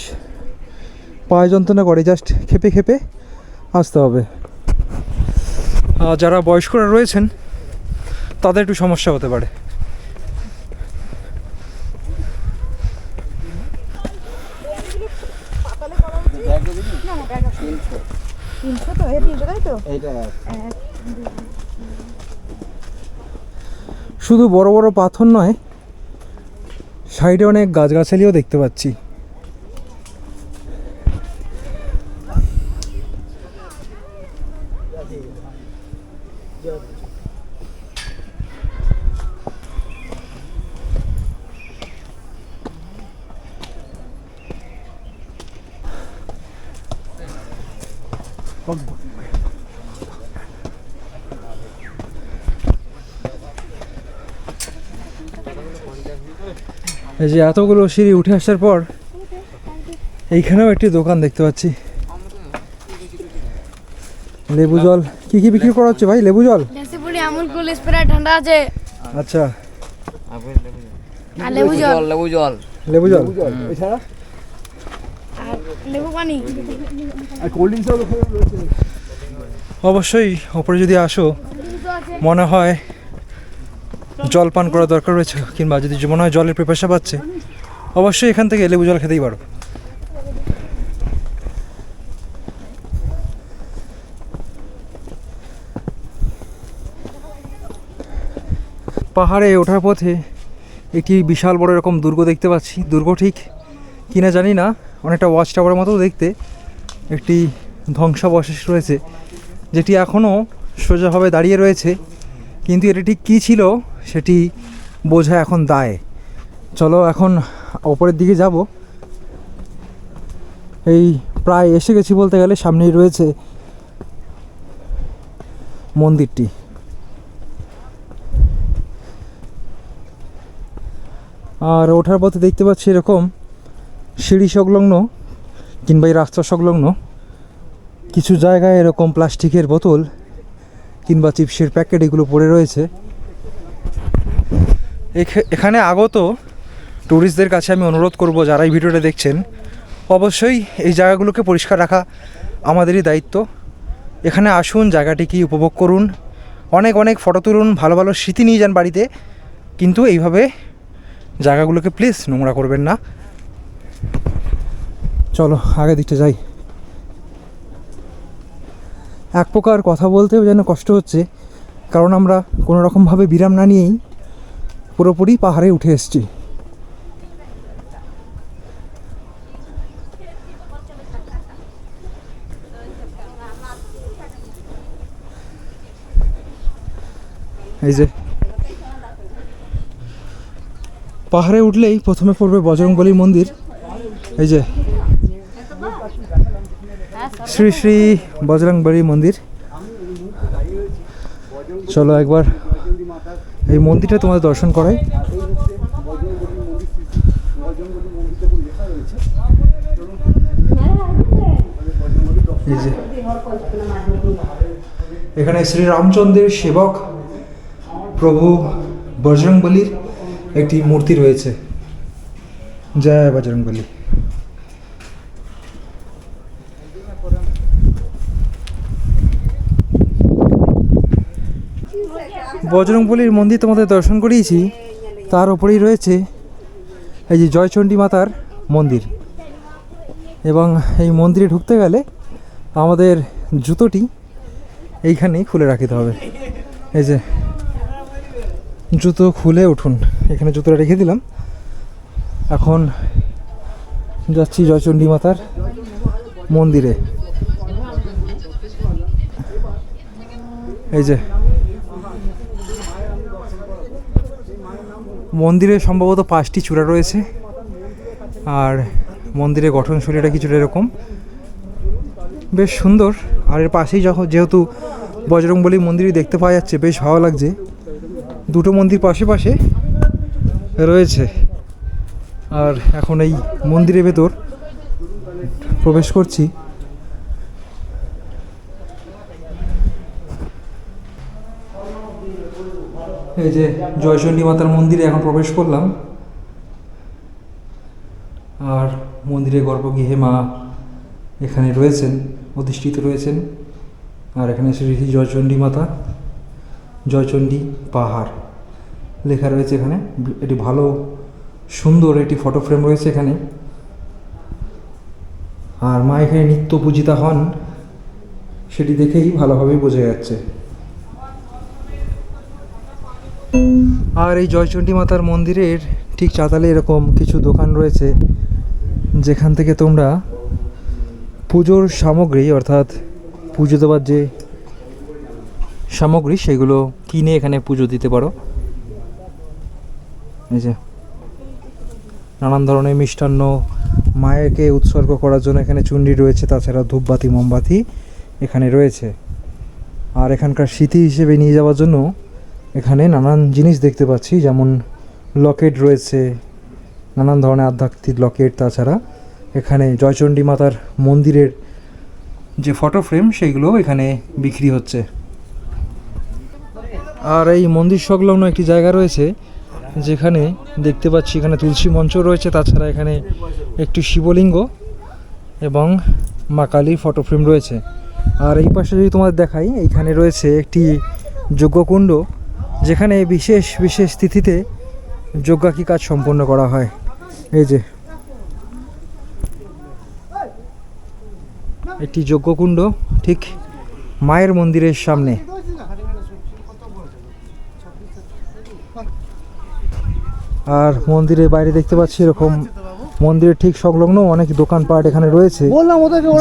পায়ে যন্ত্রণা করে, জাস্ট খেপে খেপে আসতে হবে। যারা বয়স্করা রয়েছেন তাদের একটু সমস্যা হতে পারে। শুধু বড় বড় পাথর নয়, সাইডে অনেক গাছগাছালিও দেখতে পাচ্ছি। এই যে এতগুলো সিঁড়ি উঠে আসার পর এইখানেও একটি দোকান দেখতে পাচ্ছি। লেবু জল কি কি বিক্রি করা হচ্ছে ভাই? লেবু জল, जैसे पूरी अमूल कूल स्प्राइट ठंडा আছে আচ্ছা আর লেবু জল লেবু জল লেবু জল এছাড়া আর লেবু পানি আর কোল্ড ড্রিঙ্কসও রয়েছে। অবশ্যই ওপরে যদি আসো মনে হয় জল পান করা দরকার রয়েছে, কিংবা যদি মনে হয় জলের পিপাসা পাচ্ছে অবশ্যই এখান থেকে লেবু জল খেতেই পারো। পাহাড়ে ওঠার পথে একটি বিশাল বড় এরকম দুর্গ দেখতে পাচ্ছি। দুর্গ ঠিক কিনা জানি না, অনেকটা ওয়াচ টাওয়ারের মতো দেখতে। একটি ধ্বংসাবশেষ রয়েছে যেটি এখনও সোজাভাবে দাঁড়িয়ে রয়েছে, কিন্তু এটি ঠিক কী ছিল সেটি বোঝা এখন দায়। চলো এখন ওপরের দিকে যাব। এই প্রায় এসে গেছি বলতে গেলে, সামনেই রয়েছে মন্দিরটি। আর ওঠার পথে দেখতে পাচ্ছি এরকম সিঁড়ি সংলগ্ন কিংবা এই রাস্তা সংলগ্ন কিছু জায়গায় এরকম প্লাস্টিকের বোতল কিংবা চিপসের প্যাকেট এগুলো পড়ে রয়েছে। এখানে আগত ট্যুরিস্টদের কাছে আমি অনুরোধ করব, যারা এই ভিডিওটা দেখছেন অবশ্যই এই জায়গাগুলোকে পরিষ্কার রাখা আমাদেরই দায়িত্ব। এখানে আসুন, জায়গাটিকে উপভোগ করুন, অনেক অনেক ফটো তুলুন, ভালো ভালো স্মৃতি নিয়ে যান বাড়িতে, কিন্তু এইভাবে জায়গাগুলোকে প্লিজ নোংরা করবেন না। চলো আগের দিকটা যাই। এক প্রকার কথা বলতেও যেন কষ্ট হচ্ছে, কারণ আমরা কোনো রকমভাবে বিরাম না নিয়েই পুরোপুরি পাহাড়ে উঠে এসেছি। এই যে পাহাড়ে উঠলেই প্রথমে পড়বে বজরংবলী মন্দির। এই যে শ্রী শ্রী বজরংবলী মন্দির। চলো একবার এই মন্দিরটা তোমাদের দর্শন করাই। এই যে এখানে শ্রী রামচন্দ্রের সেবক প্রভু বজরংবলীর একটি মূর্তি রয়েছে। জয় বজরংবলী। বজরংবলীর মন্দির তোমাদের দর্শন করিয়েছি, তার উপরেই রয়েছে এই যে জয়চণ্ডী মাতার মন্দির। এবং এই মন্দিরে ঢুকতে গেলে আমাদের জুতোটি এইখানেই খুলে রাখতে হবে। এই যে জুতো খুলে উঠুন, এখানে জুতোটা রেখে দিলাম। এখন যাচ্ছি জয়চণ্ডী মাতার মন্দিরে। এই যে মন্দিরে সম্ভবত 5টি চূড়া রয়েছে, আর মন্দিরের গঠনশৈলীটা কিছুটা এরকম, বেশ সুন্দর। আর এর পাশেই যেহেতু বজরংবলী মন্দিরই দেখতে পাওয়া যাচ্ছে, বেশ ভালো লাগছে। দুটো মন্দির পাশে পাশে রয়েছে। আর এখন এই মন্দিরের ভেতর প্রবেশ করছি। এই যে জয়চণ্ডী মাতার মন্দিরে এখন প্রবেশ করলাম। আর মন্দিরের গর্ভগৃহে মা এখানে রয়েছেন, অধিষ্ঠিত রয়েছেন। আর এখানে শ্রী জয়চণ্ডী মাতা, জয়চণ্ডী পাহাড় লেখা রয়েছে এখানে। এটি ভালো সুন্দর একটি ফটো ফ্রেম রয়েছে এখানে। আর মা এখানে নিত্য পূজিতা হন, সেটি দেখেই ভালোভাবেই বোঝা যাচ্ছে। আর এই জয়চণ্ডী মাতার মন্দিরের ঠিক চাতালে এরকম কিছু দোকান রয়েছে, যেখান থেকে তোমরা পুজোর সামগ্রী, অর্থাৎ পুজো দেওয়ার যে সামগ্রী সেগুলো কিনে এখানে পুজো দিতে পারো। এই যে নানান ধরনের মিষ্টান্ন মায়েরকে উৎসর্গ করার জন্য এখানে চুন্ডি রয়েছে, তাছাড়া ধূপবাতি মোমবাতি এখানে রয়েছে। আর এখানকার স্মৃতি হিসেবে নিয়ে যাওয়ার জন্য এখানে নানান জিনিস দেখতে পাচ্ছি, যেমন লকেট রয়েছে, নানান ধরনের আধ্যাত্মিক লকেট। তাছাড়া এখানে জয়চণ্ডী মাতার মন্দিরের যে ফটো ফ্রেম সেইগুলো এখানে বিক্রি হচ্ছে। আর এই মন্দির সংলগ্ন একটি জায়গা রয়েছে যেখানে দেখতে পাচ্ছি এখানে তুলসী মঞ্চ রয়েছে, তাছাড়া এখানে একটি শিবলিঙ্গ এবং মা কালীর ফটো ফ্রেম রয়েছে। আর এই পাশে যদি তোমাদের দেখাই, এইখানে রয়েছে একটি যজ্ঞকুণ্ড, যেখানে বিশেষ বিশেষ তিথিতে যজ্ঞাকি কাজ সম্পন্ন করা হয়। এই যে একটি যজ্ঞকুণ্ড ঠিক মায়ের মন্দিরের সামনে। আর মন্দিরের বাইরে দেখতে পাচ্ছি এরকম মন্দিরের ঠিক সংলগ্ন অনেক দোকানপাট এখানে রয়েছে,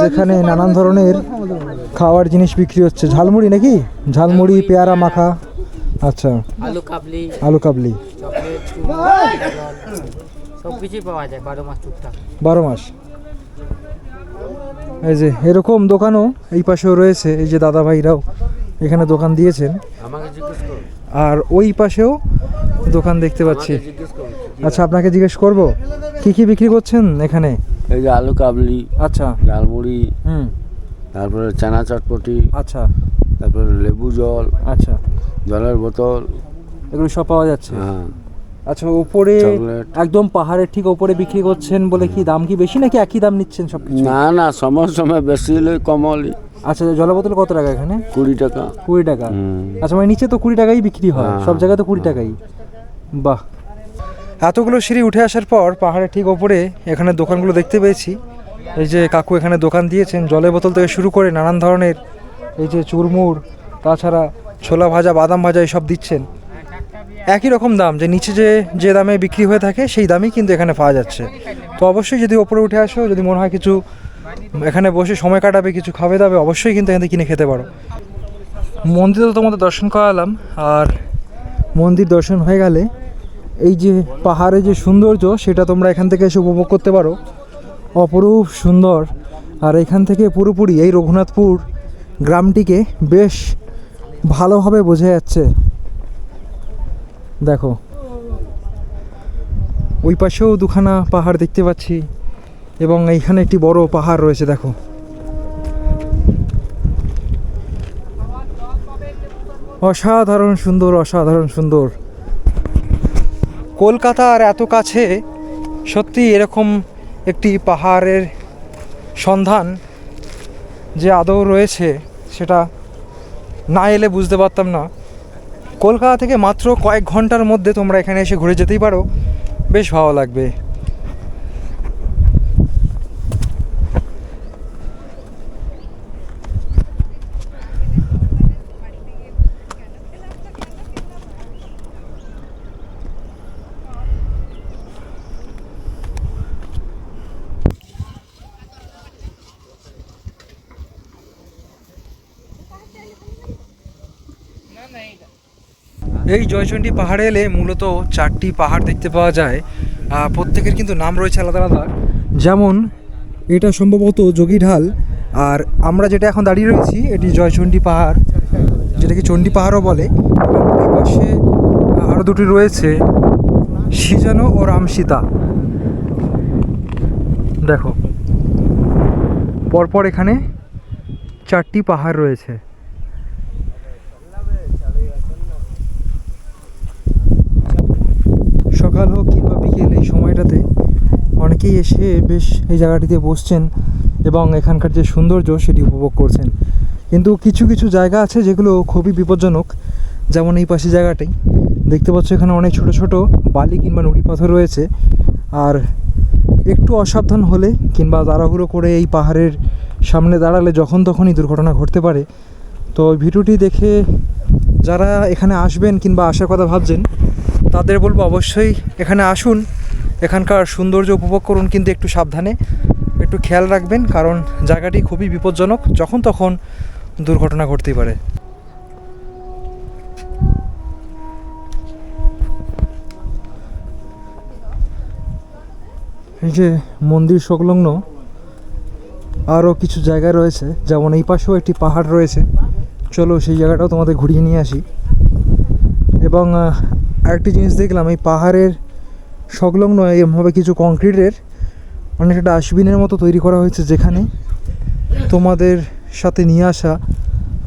যেখানে নানান ধরনের খাওয়ার জিনিস বিক্রি হচ্ছে। ঝালমুড়ি নাকি? ঝালমুড়ি, পেয়ারা মাখা, আচ্ছা, আলু কাবলি, আলু কাবলি, চকলেট, সব কিছুই পাওয়া যায় 12 মাস টুকটাক। 12 মাস। এই যে এরকম দোকানও এই পাশেও রয়েছে। এই যে দাদা ভাইরাও এখানে দোকান দিয়েছেন। আমাকে জিজ্ঞেস করো। আর ওই পাশেও দোকান দেখতে পাচ্ছি। আচ্ছা, আপনাকে জিজ্ঞেস করব কি কি বিক্রি করছেন এখানে? এই যে আলু কাবলি, আচ্ছা, ঝালমুড়ি, তারপরে চানা চটপটি, আচ্ছা, তারপরে লেবু জল, আচ্ছা, জলের বোতল, এগুলো সব পাওয়া যাচ্ছে। হ্যাঁ, আচ্ছা, উপরে চকলেট। একদম পাহাড়ের ঠিক উপরে বিক্রি করছেন বলে কি দাম কি বেশি নাকি একই দাম নিচ্ছেন সব কিছু? না না, সময় বেশি হলে কম হলে। আচ্ছা, জলের বোতল কত টাকা এখানে? 20 টাকা। 20 টাকা। হুম। আচ্ছা, মানে নিচে তো 20 টাকাই বিক্রি হয়, হ্যাঁ, সব জায়গায় তো 20 টাকাই। বাহ। এতগুলো সিঁড়ি উঠে আসার পর পাহাড়ের ঠিক ওপরে এখানে দোকানগুলো দেখতে পেয়েছি। এই যে কাকু এখানে দোকান দিয়েছেন, জলের বোতল থেকে শুরু করে নানান ধরনের এই যে চুরমুর, তাছাড়া ছোলা ভাজা, বাদাম ভাজা এসব দিচ্ছেন। একই রকম দাম, যে নিচে যে দামে বিক্রি হয়ে থাকে সেই দামই কিন্তু এখানে পাওয়া যাচ্ছে। তো অবশ্যই যদি ওপরে উঠে আসো, যদি মনে হয় কিছু এখানে বসে সময় কাটাবে, কিছু খাবে দাবে, অবশ্যই কিন্তু এখান থেকে কিনে খেতে পারো। মন্দিরে তো তোমাদের দর্শন করালাম, আর মন্দির দর্শন হয়ে গেলে এই যে পাহাড়ে যে সৌন্দর্য সেটা তোমরা এখান থেকে এসে উপভোগ করতে পারো। অপরূপ সুন্দর। আর এখান থেকে পুরোপুরি এই রঘুনাথপুর গ্রামটিকে বেশ ভালোভাবে বোঝা যাচ্ছে। দেখো ওই পাশেও দুখানা পাহাড় দেখতে পাচ্ছি, এবং এইখানে একটি বড় পাহাড় রয়েছে। দেখো অসাধারণ সুন্দর, অসাধারণ সুন্দর। কলকাতার এত কাছে সত্যি এরকম একটি পাহাড়ের সন্ধান যে আদৌ রয়েছে সেটা না এলে বুঝতে পারতাম না। কলকাতা থেকে মাত্র কয়েক ঘন্টার মধ্যে তোমরা এখানে এসে ঘুরে যেতেই পারো, বেশ ভালো লাগবে। এই জয়চণ্ডী পাহাড়ে এলে মূলত 4টি পাহাড় দেখতে পাওয়া যায়। প্রত্যেকের কিন্তু নাম রয়েছে আলাদা আলাদা। যেমন এটা সম্ভবত যোগীঢাল, আর আমরা যেটা এখন দাঁড়িয়ে রয়েছি এটি জয়চণ্ডী পাহাড়, যেটাকে চণ্ডী পাহাড়ও বলে। এবং এই পাশে আরও দুটি রয়েছে, সিজানো ও রামসীতা। দেখো পরপর এখানে 4টি পাহাড় রয়েছে। সকাল হোক কিংবা বিকেল, এই সময়টাতে অনেকেই এসে বেশ এই জায়গাটিতে বসছেন এবং এখানকার যে সৌন্দর্য সেটি উপভোগ করছেন। কিন্তু কিছু কিছু জায়গা আছে যেগুলো খুবই বিপজ্জনক, যেমন এই পাশে জায়গাটাই দেখতে পাচ্ছ, এখানে অনেক ছোট ছোট বালি কিংবা নুড়ি পাথর রয়েছে। আর একটু অসাবধান হলে কিংবা তাড়াহুড়ো করে এই পাহাড়ের সামনে দাঁড়ালে যখন তখনই দুর্ঘটনা ঘটতে পারে। তো ভিডিওটি দেখে যারা এখানে আসবেন কিংবা আসার কথা ভাবছেন তাদের বলবো অবশ্যই এখানে আসুন, এখানকার সৌন্দর্য উপভোগ করুন, কিন্তু একটু সাবধানে, একটু খেয়াল রাখবেন, কারণ জায়গাটি খুবই বিপজ্জনক, যখন তখন দুর্ঘটনা ঘটতেই পারে। এই যে মন্দির সংলগ্ন আরও কিছু জায়গা রয়েছে, যেমন এই পাশেও একটি পাহাড় রয়েছে। চলো সেই জায়গাটাও তোমাদের ঘুরিয়ে নিয়ে আসি। এবং আরেকটি জিনিস দেখলাম, এই পাহাড়ের সংলগ্ন এভাবে কিছু কংক্রিটের অনেকটা ডাস্টবিনের মতো তৈরি করা হয়েছে, যেখানে তোমাদের সাথে নিয়ে আসা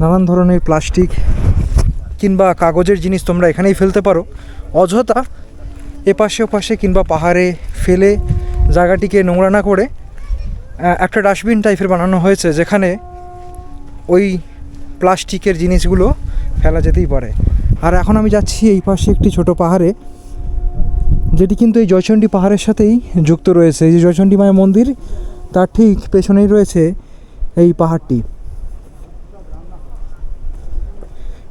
নানান ধরনের প্লাস্টিক কিংবা কাগজের জিনিস তোমরা এখানেই ফেলতে পারো, অযথা এপাশে ওপাশে কিংবা পাহাড়ে ফেলে জায়গাটিকে নোংরা না করে একটা ডাস্টবিন টাইপের বানানো হয়েছে, যেখানে ওই প্লাস্টিকের জিনিসগুলো ফেলা যেতেই পারে। আর এখন আমি যাচ্ছি এই পাশে একটি ছোট পাহাড়ে, যেটি কিন্তু এই জয়চণ্ডী পাহাড়ের সাথেই যুক্ত রয়েছে। এই যে জয়চণ্ডী মায়ের মন্দির, তার ঠিক পেছনেই রয়েছে এই পাহাড়টি।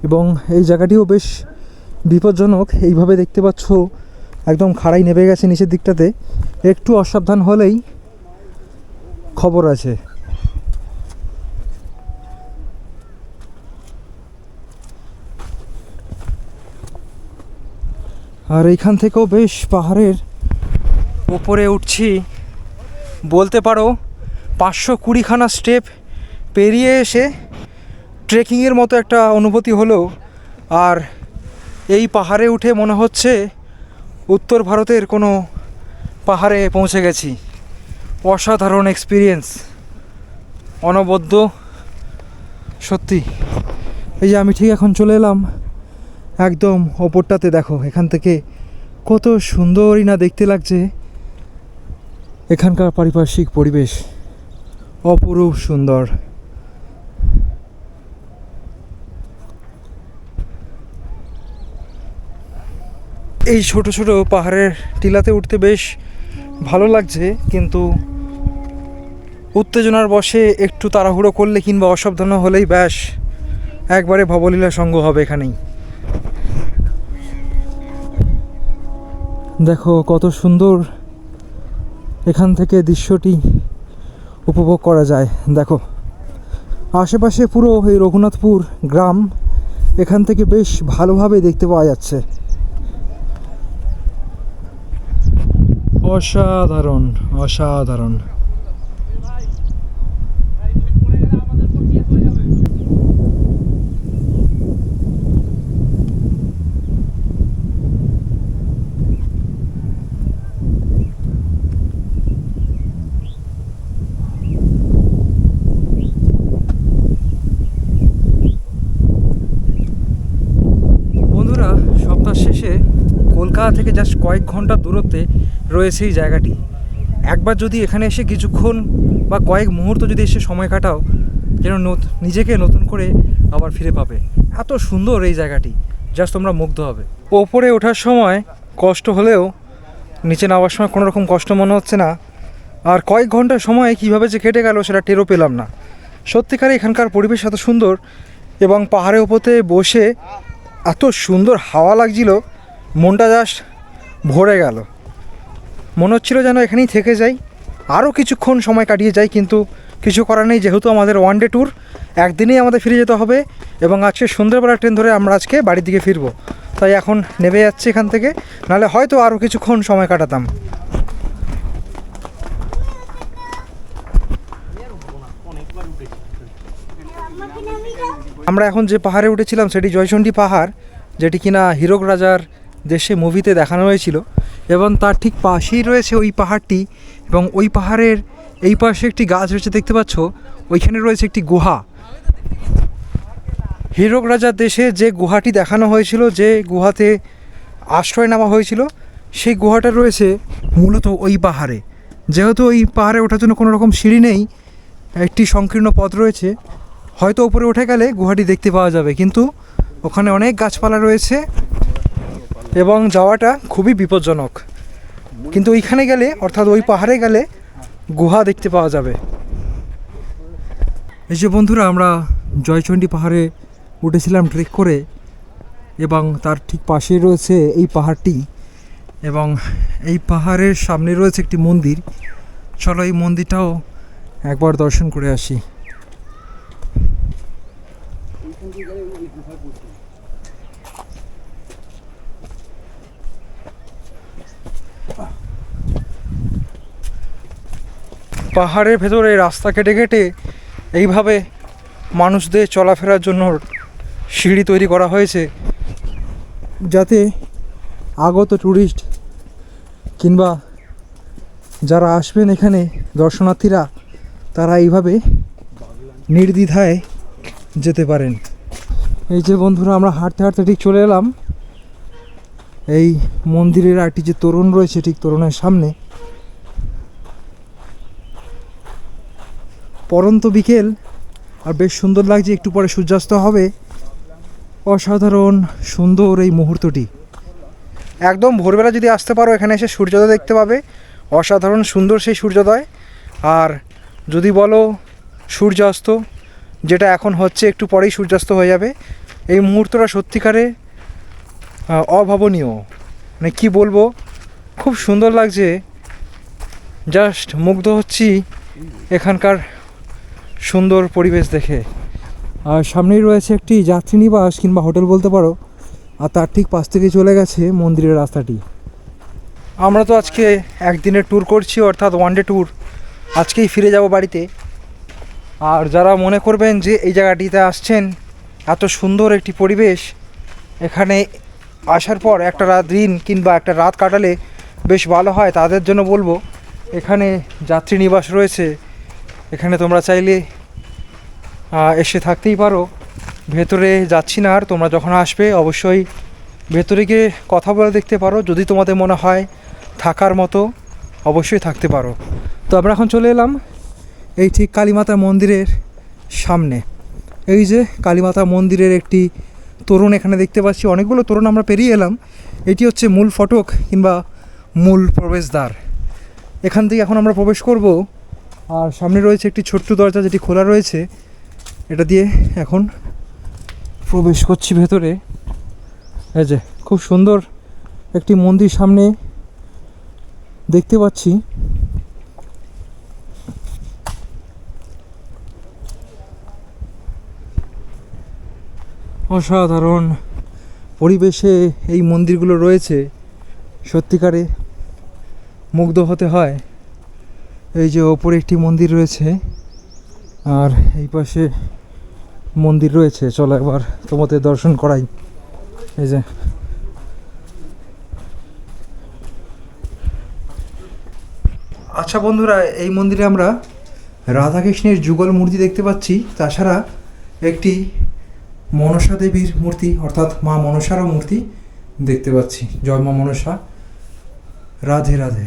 এবং এই জায়গাটিও বেশ বিপজ্জনক। এইভাবে দেখতে পাচ্ছ একদম খাড়াই নেমে গেছে নিচের দিকটাতে, একটু অসাবধান হলেই খবর আছে। আর এইখান থেকেও বেশ পাহাড়ের ওপরে উঠছি, বলতে পারো 520খানা স্টেপ পেরিয়ে এসে ট্রেকিংয়ের মতো একটা অনুভূতি হলো। আর এই পাহাড়ে উঠে মনে হচ্ছে উত্তর ভারতের কোনো পাহাড়ে পৌঁছে গেছি। অসাধারণ এক্সপিরিয়েন্স, অনবদ্য সত্যি। এই যে আমি ঠিক এখন চলে এলাম একদম ওপরটাতে। দেখো এখান থেকে কত সুন্দরই না দেখতে লাগছে। এখানকার পারিপার্শ্বিক পরিবেশ অপরূপ সুন্দর। এই ছোট ছোট পাহাড়ের টিলাতে উঠতে বেশ ভালো লাগছে, কিন্তু উত্তেজনার বশে একটু তাড়াহুড়ো করলে কিংবা অসাবধান হলেই ব্যাস একবারে ভবলীলা সঙ্গ হবে এখানেই। দেখো কত সুন্দর এখান থেকে দৃশ্যটি উপভোগ করা যায়। দেখো আশেপাশে পুরো এই রঘুনাথপুর গ্রাম এখান থেকে বেশ ভালোভাবে দেখতে পাওয়া যাচ্ছে। অসাধারণ অসাধারণ। বন্ধুরা, সপ্তাহ শেষে কলকাতা থেকে জাস্ট কয়েক ঘন্টা দূরত্বে রয়েছে এই জায়গাটি। একবার যদি এখানে এসে কিছুক্ষণ বা কয়েক মুহূর্ত যদি এসে সময় কাটাও, যেন নিজেকে নতুন করে আবার ফিরে পাবে। এত সুন্দর এই জায়গাটি, জাস্ট তোমরা মুগ্ধ হবে। ওপরে ওঠার সময় কষ্ট হলেও নিচে নামার সময় কোনো রকম কষ্ট মনে হচ্ছে না। আর কয়েক ঘন্টার সময় কীভাবে যে কেটে গেল সেটা টেরও পেলাম না। সত্যিকারে এখানকার পরিবেশ এত সুন্দর, এবং পাহাড়ের ওপরে বসে এত সুন্দর হাওয়া লাগছিল, মনটা জাস্ট ভরে গেল। মনে হচ্ছিল যেন এখানেই থেকে যাই, আরও কিছুক্ষণ সময় কাটিয়ে যাই, কিন্তু কিছু করার নেই। যেহেতু আমাদের ওয়ান ডে ট্যুর, একদিনেই আমাদের ফিরে যেতে হবে, এবং আজকে সন্ধ্যেবেলা ট্রেন ধরে আমরা আজকে বাড়ির দিকে ফিরবো। তাই এখন নেমে যাচ্ছি এখান থেকে, নাহলে হয়তো আরও কিছুক্ষণ সময় কাটাতাম। আমরা এখন যে পাহাড়ে উঠেছিলাম সেটি জয়চণ্ডী পাহাড়, যেটি কিনা হীরক রাজার দেশে মুভিতে দেখানো হয়েছিল, এবং তার ঠিক পাশেই রয়েছে ওই পাহাড়টি। এবং ওই পাহাড়ের এই পাশে একটি গাছ রয়েছে, দেখতে পাচ্ছ, ওইখানে রয়েছে একটি গুহা। হীরক রাজার দেশে যে গুহাটি দেখানো হয়েছিল, যে গুহাতে আশ্রয় নেওয়া হয়েছিল, সেই গুহাটা রয়েছে মূলত ওই পাহাড়ে। যেহেতু ওই পাহাড়ে ওঠার জন্য কোনো রকম সিঁড়ি নেই, একটি সংকীর্ণ পথ রয়েছে, হয়তো উপরে উঠে গেলে গুহাটি দেখতে পাওয়া যাবে, কিন্তু ওখানে অনেক গাছপালা রয়েছে এবং যাওয়াটা খুবই বিপজ্জনক। কিন্তু ওইখানে গেলে, অর্থাৎ ওই পাহাড়ে গেলে গুহা দেখতে পাওয়া যাবে। এই যে বন্ধুরা, আমরা জয়চণ্ডী পাহাড়ে উঠেছিলাম ট্রেক করে, এবং তার ঠিক পাশেই রয়েছে এই পাহাড়টি, এবং এই পাহাড়ের সামনে রয়েছে একটি মন্দির। চলো এই মন্দিরটাও একবার দর্শন করে আসি। পাহাড়ের ভেতরে রাস্তা কেটে কেটে এইভাবে মানুষদের চলাফেরার জন্য সিঁড়ি তৈরি করা হয়েছে, যাতে আগত ট্যুরিস্ট কিংবা যারা আসবেন এখানে দর্শনার্থীরা তারা এইভাবে নির্দ্বিধায় যেতে পারেন। এই যে বন্ধুরা, আমরা হাঁটতে হাঁটতে ঠিক চলে এলাম এই মন্দিরের আরেকটি যে তোরণ রয়েছে ঠিক তোরণের সামনে। পরন্ত বিকেল আর বেশ সুন্দর লাগছে, একটু পরে সূর্যাস্ত হবে। অসাধারণ সুন্দর এই মুহূর্তটি। একদম ভোরবেলা যদি আসতে পারো এখানে এসে সূর্যোদয় দেখতে পাবে, অসাধারণ সুন্দর সেই সূর্যোদয়। আর যদি বলো সূর্যাস্ত, যেটা এখন হচ্ছে, একটু পরেই সূর্যাস্ত হয়ে যাবে। এই মুহূর্তটা সত্যিকারে অভাবনীয়, মানে কী বলবো, খুব সুন্দর লাগছে। জাস্ট মুগ্ধ হচ্ছি এখানকার সুন্দর পরিবেশ দেখে। আর সামনেই রয়েছে একটি যাত্রীনিবাস কিংবা হোটেল বলতে পারো, আর তার ঠিক পাশ থেকে চলে গেছে মন্দিরের রাস্তাটি। আমরা তো আজকে একদিনের ট্যুর করছি, অর্থাৎ ওয়ান ডে ট্যুর। আজকেই ফিরে যাব বাড়িতে। আর যারা মনে করবেন যে এই জায়গাটিতে আসছেন, এত সুন্দর একটি পরিবেশ, এখানে আসার পর একটা দিন কিংবা একটা রাত কাটালে বেশ ভালো হয়, তাদের জন্য বলবো এখানে যাত্রী নিবাস রয়েছে। এখানে তোমরা চাইলে এসে থাকতেই পারো। ভেতরে যাচ্ছি না আর, তোমরা যখন আসবে অবশ্যই ভেতরে গিয়ে কথা বলে দেখতে পারো। যদি তোমাদের মনে হয় থাকার মতো, অবশ্যই থাকতে পারো। তো আমরা এখন চলে এলাম এই ঠিক কালীমাতা মন্দিরের সামনে। এই যে কালীমাতা মন্দিরের একটি তোরণ এখানে দেখতে পাচ্ছি, অনেকগুলো তোরণ আমরা পেরিয়ে এলাম। এটি হচ্ছে মূল ফটক কিংবা মূল প্রবেশদ্বার। এখান থেকে এখন আমরা প্রবেশ করব। আর সামনে রয়েছে একটি ছোট্ট দরজা যেটি খোলা রয়েছে, এটা দিয়ে এখন প্রবেশ করছি ভেতরে। এই যে খুব সুন্দর একটি মন্দির সামনে দেখতে পাচ্ছি। অসাধারণ পরিবেশে এই মন্দিরগুলো রয়েছে, সত্যিকারে মুগ্ধ হতে হয়। এই যে ওপরে একটি মন্দির রয়েছে আর এই পাশে মন্দির রয়েছে। চলো একবার তোমাদের দর্শন করাই। এই যে আচ্ছা বন্ধুরা, এই মন্দিরে আমরা রাধাকৃষ্ণের যুগল মূর্তি দেখতে পাচ্ছি, তাছাড়া একটি মনসা দেবীর মূর্তি অর্থাৎ মা মনসারও মূর্তি দেখতে পাচ্ছি। জয় মা মনসা, রাধে রাধে।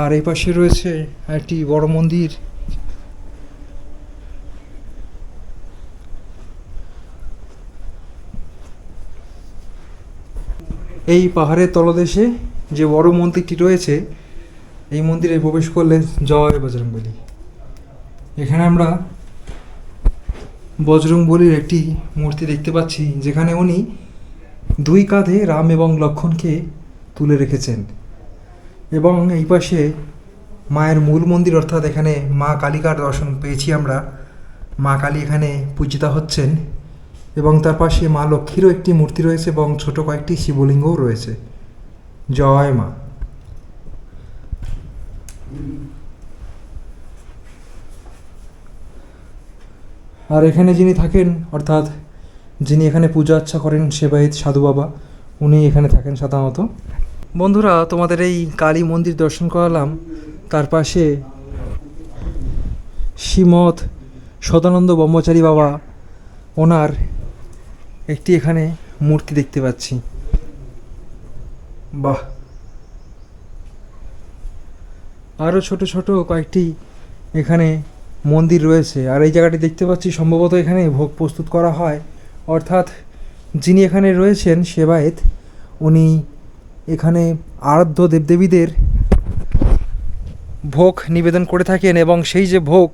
আর এই পাশে রয়েছে একটি বড় মন্দির। এই পাহাড়ের তলদেশে যে বড় মন্দিরটি রয়েছে, এই মন্দিরে প্রবেশ করলে জয় বজরংবলী। এখানে আমরা বজরংবলীর একটি মূর্তি দেখতে পাচ্ছি, যেখানে উনি দুই কাঁধে রাম এবং লক্ষ্মণকে তুলে রেখেছেন। এবং এই পাশে মায়ের মূল মন্দির, অর্থাৎ এখানে মা কালিকার দর্শন পেয়েছি আমরা। মা কালী এখানে পূজিতা হচ্ছেন এবং তার পাশে মা লক্ষ্মীরও একটি মূর্তি রয়েছে এবং ছোট কয়েকটি শিবলিঙ্গও রয়েছে। জয় মা। আর এখানে যিনি থাকেন, অর্থাৎ যিনি এখানে পূজা আর্চা করেন, সেবায়িত সাধু বাবা, উনি এখানে থাকেন সাধারণত। বন্ধুরা, তোমাদের এই কালী মন্দির দর্শন করালাম। তার পাশে শ্রীমৎ সদানন্দ ব্রহ্মচারী বাবা, ওনার একটি এখানে মূর্তি দেখতে পাচ্ছি। বাহ! আরও ছোট ছোট কয়েকটি এখানে মন্দির রয়েছে। আর এই জায়গাটি দেখতে পাচ্ছি সম্ভবত এখানে ভোগ প্রস্তুত করা হয়, অর্থাৎ যিনি এখানে রয়েছেন সেবায়েত, উনি এখানে আরাধ্য দেবদেবীদের ভোগ নিবেদন করে থাকেন এবং সেই যে ভোগ,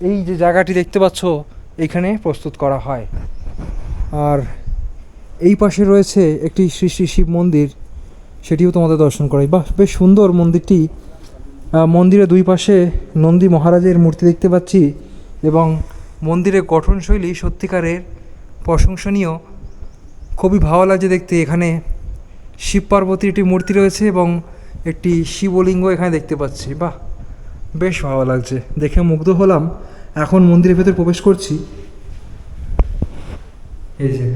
এই যে জায়গাটি দেখতে পাচ্ছ, এখানে প্রস্তুত করা হয়। আর এই পাশে রয়েছে একটি শ্রী শ্রী শিব মন্দির, সেটিও তোমাদের দর্শন করাই। বাহ, বেশ সুন্দর মন্দিরটি। মন্দিরের দুই পাশে নন্দী মহারাজের মূর্তি দেখতে পাচ্ছি এবং মন্দিরের গঠনশৈলী সত্যিকারের প্রশংসনীয়, খুবই ভালো লাগছে দেখতে। এখানে শিব পার্বতীর একটি মূর্তি রয়েছে এবং একটি শিবলিঙ্গ এখানে দেখতে পাচ্ছি। বাহ, বেশ ভালো লাগছে, দেখে মুগ্ধ হলাম। এখন মন্দিরের ভেতর প্রবেশ করছি। এই যে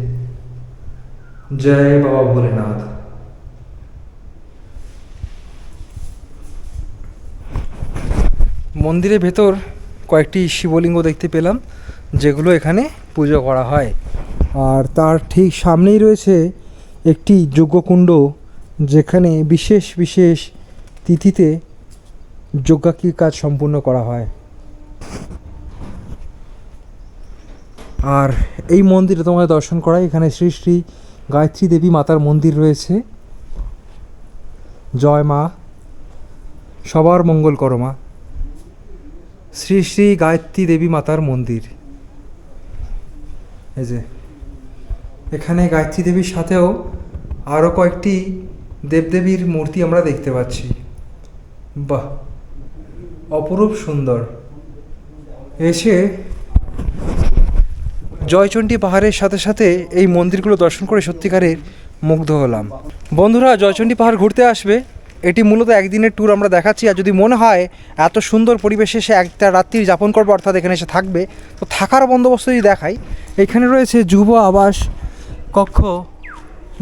জয় বাবা ভোলেনাথ। মন্দিরের ভেতর কয়েকটি শিবলিঙ্গ দেখতে পেলাম, যেগুলো এখানে পুজো করা হয়। আর তার ঠিক সামনেই রয়েছে একটি যজ্ঞকুণ্ড, যেখানে বিশেষ বিশেষ তিথিতে যজ্ঞাকির কাজ সম্পূর্ণ করা হয়। আর এই মন্দিরে তোমাদের দর্শন করায়, এখানে শ্রী শ্রী গায়ত্রী দেবী মাতার মন্দির রয়েছে। জয় মা, সবার মঙ্গল করো মা। শ্রী শ্রী গায়ত্রী দেবী মাতার মন্দির। এই যে এখানে গায়ত্রী দেবীর সাথেও আরও কয়েকটি দেবদেবীর মূর্তি আমরা দেখতে পাচ্ছি। বাহ, অপরূপ সুন্দর। এসে জয়চণ্ডী পাহাড়ের সাথে সাথে এই মন্দিরগুলো দর্শন করে সত্যিকারের মুগ্ধ হলাম। বন্ধুরা, জয়চণ্ডী পাহাড় ঘুরতে আসবে, এটি মূলত একদিনের ট্যুর আমরা দেখাচ্ছি। আর যদি মনে হয় এত সুন্দর পরিবেশে সে একটা রাত্রি যাপন করবে, অর্থাৎ এখানে এসে থাকবে, তো থাকার বন্দোবস্ত যদি দেখাই, এখানে রয়েছে যুব আবাস কক্ষ।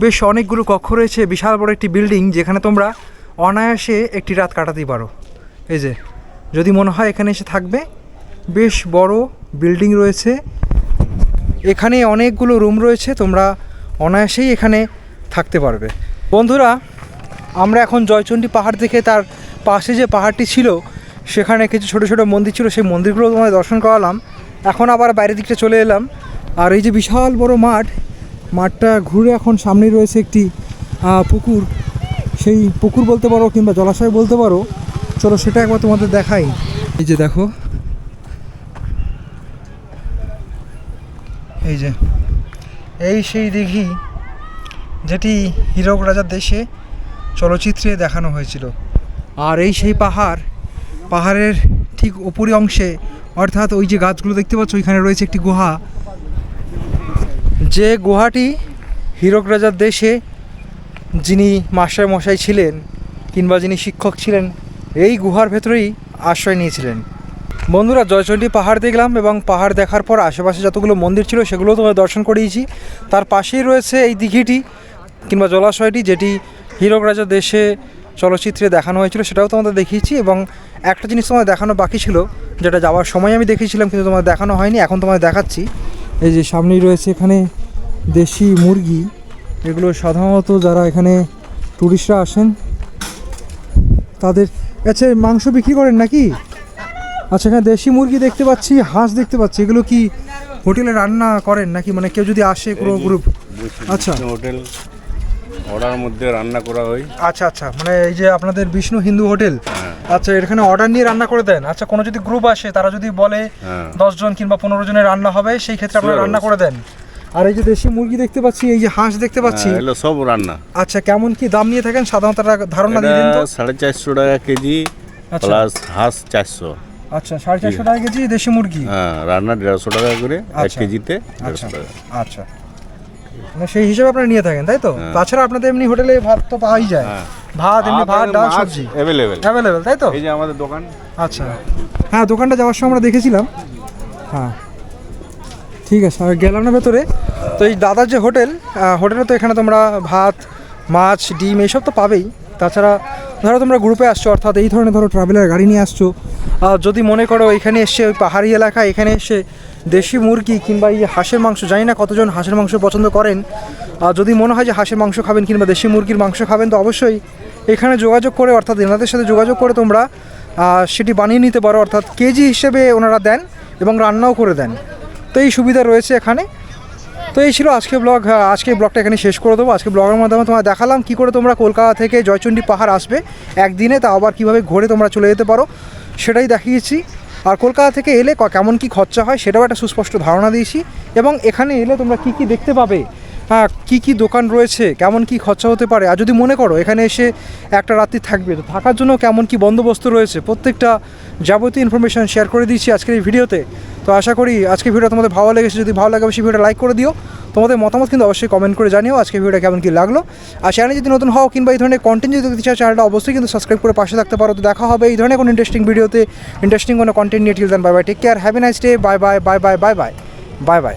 বেশ অনেকগুলো কক্ষ রয়েছে, বিশাল বড় একটি বিল্ডিং, যেখানে তোমরা অনায়াসে একটি রাত কাটাতেই পারো। এই যে যদি মনে হয় এখানে এসে থাকবে, বেশ বড় বিল্ডিং রয়েছে, এখানে অনেকগুলো রুম রয়েছে, তোমরা অনায়াসেই এখানে থাকতে পারবে। বন্ধুরা, আমরা এখন জয়চণ্ডী পাহাড় থেকে তার পাশে যে পাহাড়টি ছিল, সেখানে কিছু ছোটো ছোটো মন্দির ছিল, সেই মন্দিরগুলো তোমাদের দর্শন করালাম। এখন আবার বাইরের দিকটা চলে এলাম। আর এই যে বিশাল বড় মাঠটা ঘুরে এখন সামনেই রয়েছে একটি পুকুর। সেই পুকুর বলতে পারো কিংবা জলাশয় বলতে পারো, চলো সেটা একবার তোমাদের দেখাই। এই যে দেখো, এই যে এই সেই দিঘি, যেটি হীরক রাজার দেশে চলচ্চিত্রে দেখানো হয়েছিল। আর এই সেই পাহাড়ের ঠিক উপরি অংশে, অর্থাৎ ওই যে গাছগুলো দেখতে পাচ্ছ, ওইখানে রয়েছে একটি গুহা, যে গুহাটি হীরক রাজার দেশে যিনি মাস্টার মশাই ছিলেন কিংবা যিনি শিক্ষক ছিলেন, এই গুহার ভেতরেই আশ্রয় নিয়েছিলেন। বন্ধুরা, জয়চণ্ডী পাহাড় দেখলাম, এবং পাহাড় দেখার পর আশেপাশে যতগুলো মন্দির ছিল সেগুলো তোমাদের দর্শন করিয়েছি। তার পাশেই রয়েছে এই দিঘিটি কিংবা জলাশয়টি, যেটি হীরক রাজার দেশে চলচ্চিত্রে দেখানো হয়েছিল, সেটাও তোমাদের দেখিয়েছি। এবং একটা জিনিস তোমাদের দেখানো বাকি ছিল, যেটা যাওয়ার সময় আমি দেখিয়েছিলাম কিন্তু তোমাদের দেখানো হয়নি, এখন তোমাদের দেখাচ্ছি। এই যে সামনেই রয়েছে এখানে দেশি মুরগি। এগুলো সাধারণত যারা এখানে টুরিস্টরা আসেন তাদের কাছে মাংস বিক্রি করেন নাকি? আচ্ছা, এখানে দেশি মুরগি দেখতে পাচ্ছি, হাঁস দেখতে পাচ্ছি। এগুলো কি হোটেলে রান্না করেন নাকি, মানে কেউ যদি আসে পুরো গ্রুপ? আচ্ছা, হোটেল অর্ডার মধ্যে রান্না করা হয়। আচ্ছা আচ্ছা, মানে এই যে আপনাদের বিষ্ণু হিন্দু হোটেল, আচ্ছা, এখানে অর্ডার নিয়ে রান্না করে দেন। আচ্ছা, কোনো যদি গ্রুপ আসে, তারা যদি বলে 10 জন কিংবা 15 জনের রান্না হবে, সেই ক্ষেত্রে আপনারা রান্না করে দেন। আর এই যে দেশি মুরগি দেখতে পাচ্ছি, এই যে হাঁস দেখতে পাচ্ছি, এগুলো সব রান্না। আচ্ছা, কেমন কি দাম নিয়ে থাকেন সাধারণত, ধারণা দিয়ে দিন তো। 450 টাকা কেজি, প্লাস হাঁস 400। আচ্ছা, 450 টাকা কেজি দেশি মুরগি। হ্যাঁ, রান্না 150 টাকা করে, 1 কেজিতে 150 টাকা। আচ্ছা, মানে সেই হিসেবে আপনারা নিয়ে থাকেন, তাই তো? তাছাড়া আপনাদের এমনি হোটেলে ভাত তো পাওয়াই যায়, ভাত, এমনি ভাত, ডাল, সবজি অ্যাভেলেবেল, তাই তো? এই যে আমাদের দোকান। আচ্ছা, হ্যাঁ, দোকানটা যাওয়ার সময় আমরা দেখেছিলাম। হ্যাঁ, ঠিক আছে, আর গেলাম না ভেতরে। তো এই দাদার যে হোটেলে তো এখানে তোমরা ভাত, মাছ, ডিম এইসব তো পাবেই। তাছাড়া ধরো তোমরা গ্রুপে আসছো, অর্থাৎ এই ধরনের ধরো ট্রাভেলার গাড়ি নিয়ে আসছো, যদি মনে করো এখানে এসে ওই পাহাড়ি এলাকায় এখানে এসে দেশি মুরগি কিংবা এই হাঁসের মাংস, জানি না কতজন হাঁসের মাংস পছন্দ করেন, যদি মনে হয় যে হাঁসের মাংস খাবেন কিংবা দেশি মুরগির মাংস খাবেন, তো অবশ্যই এখানে যোগাযোগ করে, অর্থাৎ এনাদের সাথে যোগাযোগ করে তোমরা সেটি বানিয়ে নিতে পারো। অর্থাৎ কেজি হিসেবে ওনারা দেন এবং রান্নাও করে দেন, তো এই সুবিধা রয়েছে এখানে। তো এই ছিল আজকে ব্লগ। আজকে ব্লগটা এখানে শেষ করে দেবো। আজকে ব্লগের মাধ্যমে তোমার দেখালাম কী করে তোমরা কলকাতা থেকে জয়চণ্ডী পাহাড় আসবে একদিনে, তা আবার কীভাবে ঘুরে তোমরা চলে যেতে পারো সেটাই দেখিয়েছি। আর কলকাতা থেকে এলে কেমন কী খরচা হয় সেটাও একটা সুস্পষ্ট ধারণা দিয়েছি, এবং এখানে এলে তোমরা কী কী দেখতে পাবে, কী কী দোকান রয়েছে, কেমন কী খরচা হতে পারে, আর যদি মনে করো এখানে এসে একটা রাত্রি থাকবে, তো থাকার জন্য কেমন কী বন্দোবস্ত রয়েছে, প্রত্যেকটা যাবতীয় ইনফরমেশান শেয়ার করে দিচ্ছি আজকের এই ভিডিওতে। তো আশা করি আজকের ভিডিও তোমাদের ভালো লেগেছে। যদি ভালো লাগে অবশ্যই ভিডিওটা লাইক করে দিও। তোমাদের মতামত কিন্তু অবশ্যই কমেন্ট করে জানিও আজকে ভিডিওটা কেমন কী লাগলো। আর চ্যানেলে যদি নতুন হও কিংবা এই ধরনের কন্টেন্ট যদি দেখতে চাও চ্যানেলটা অবশ্যই কিন্তু সাবস্ক্রাইব করে পাশে থাকতে পারো। তো দেখা হবে এই ধরনের কোনো ইন্টারেস্টিং ভিডিওতে, ইন্টারেস্টিং কোনো কন্টেন্ট নিয়ে। Till then bye bye, take care, have a nice day, bye bye bye bye bye bye bye by.